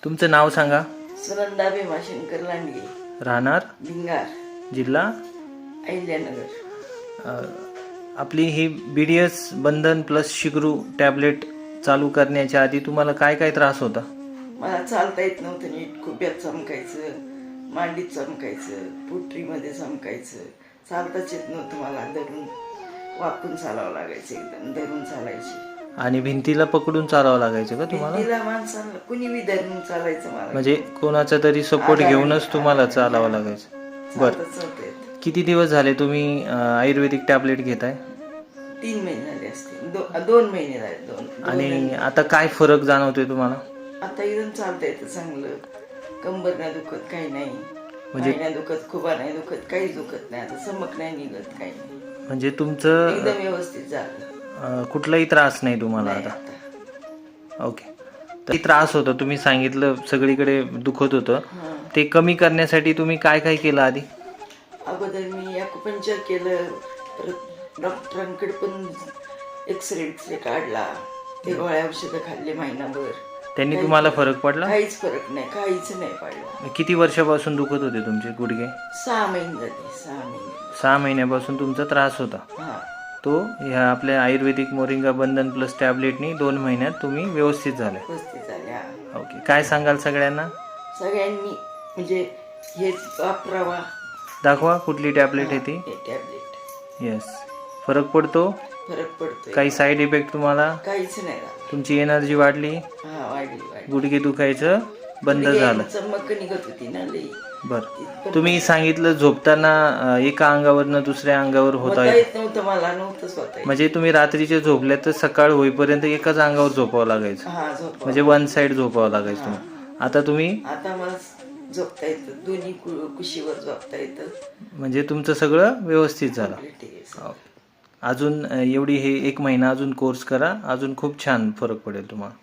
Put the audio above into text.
तुमचं नाव सांगा. सुनंदा भीमाशंकर लांडगे, राहणार भिंगार, जिल्हा. अहिल्यानगर. आपली ही BDS बंधन प्लस शिगरू टॅबलेट चालू करण्याच्या आधी तुम्हाला काय काय त्रास होता? मला चालता येत नव्हतं नीट. खुप्यात चमकायचं, मांडीत चमकायचं, पोटरीमध्ये चमकायचं. चालताच येत नव्हतं मला. धरून वाकून चालावं लागायचं, एकदम धरून चालायची. आणि भिंतीला पकडून चालावं लागायचं का तुम्हाला? भिंतीला माणसाला कुणी बी धरून चालायचं मला. म्हणजे कोणाचा तरी सपोर्ट घेऊनच तुम्हाला चालावं लागायचं. बरं, चालता येत. किती दिवस झाले तुम्ही आयुर्वेदिक टॅबलेट घेताय? 3 महिने झाले असतील. 2 महिने झाले. 2 आणि आता काय फरक जाणवतोय तुम्हाला? आता एकदम चालता येतं चांगलं. कंबर नाही दुखत, काही नाही. म्हणजे नाही दुखत, खुबा नाही दुखत, काहीच दुखत नाही. आता चमक नाही निघत, काही नाही. म्हणजे तुमचं एकदम व्यवस्थित झालं. कुठलाही त्रास नाही तुम्हाला आता? ओके. तर त्रास होता तुम्ही सांगितलं, सगळीकडे दुखत होतं. ते कमी करण्यासाठी तुम्ही काय काय केलं आधी? अगोदर मी ॲक्युपंक्चर केलं. परत डॉक्टरांकडे पण एक्सरे काढला. ते गोळ्या औषधं खाल्ले महिनाभर. त्यांनी तुम्हाला फरक पडला? काहीच फरक नाही, काहीच नाही पडला. किती वर्षापासून दुखत होते तुमचे गुडघे? 6 महिने झाले. 6 महिने. 6 महिन्यापासून तुमचा त्रास होता. हा. तो ह्या आपल्या आयुर्वेदिक मोरिंगा बंधन प्लस टॅबलेटनी 2 महिन्यात तुम्ही व्यवस्थित झाले. व्यवस्थित झाले. हा. ओके. काय सांगाल सगळ्यांना? सगळ्यांनी म्हणजे हे वापरावा. दाखवा कुठली टॅबलेट आहे ती. हे टॅबलेट. येस, फरक पडतो. फरक पडतोय. काही साईड इफेक्ट तुम्हाला? काहीच नाही झालं. तुमची एनर्जी वाढली, हा, वाढली. गुडघे दुखायचं बंद झालं. चमक निघत होती ना लई. बरं, तुम्ही सांगितलं झोपताना एका अंगावरनं दुसऱ्या अंगावर होता येत नव्हतं, मला नव्हतंच होत. म्हणजे तुम्ही रात्रीचे झोपल्या तर सकाळ होईपर्यंत एकाच अंगावर झोपावं लागायचं. हा, झोप. म्हणजे वन साइड झोपावं लागायचं तुम्हाला. आता मला झोपता येतं, दोन्ही कुशीवर झोपता येतं. म्हणजे तुमचं सगळं व्यवस्थित झालं. ठीक आहे. अजून एवढी हे 1 महिना अजून कोर्स करा, अजून खूप छान फरक पडेल तुम्हाला.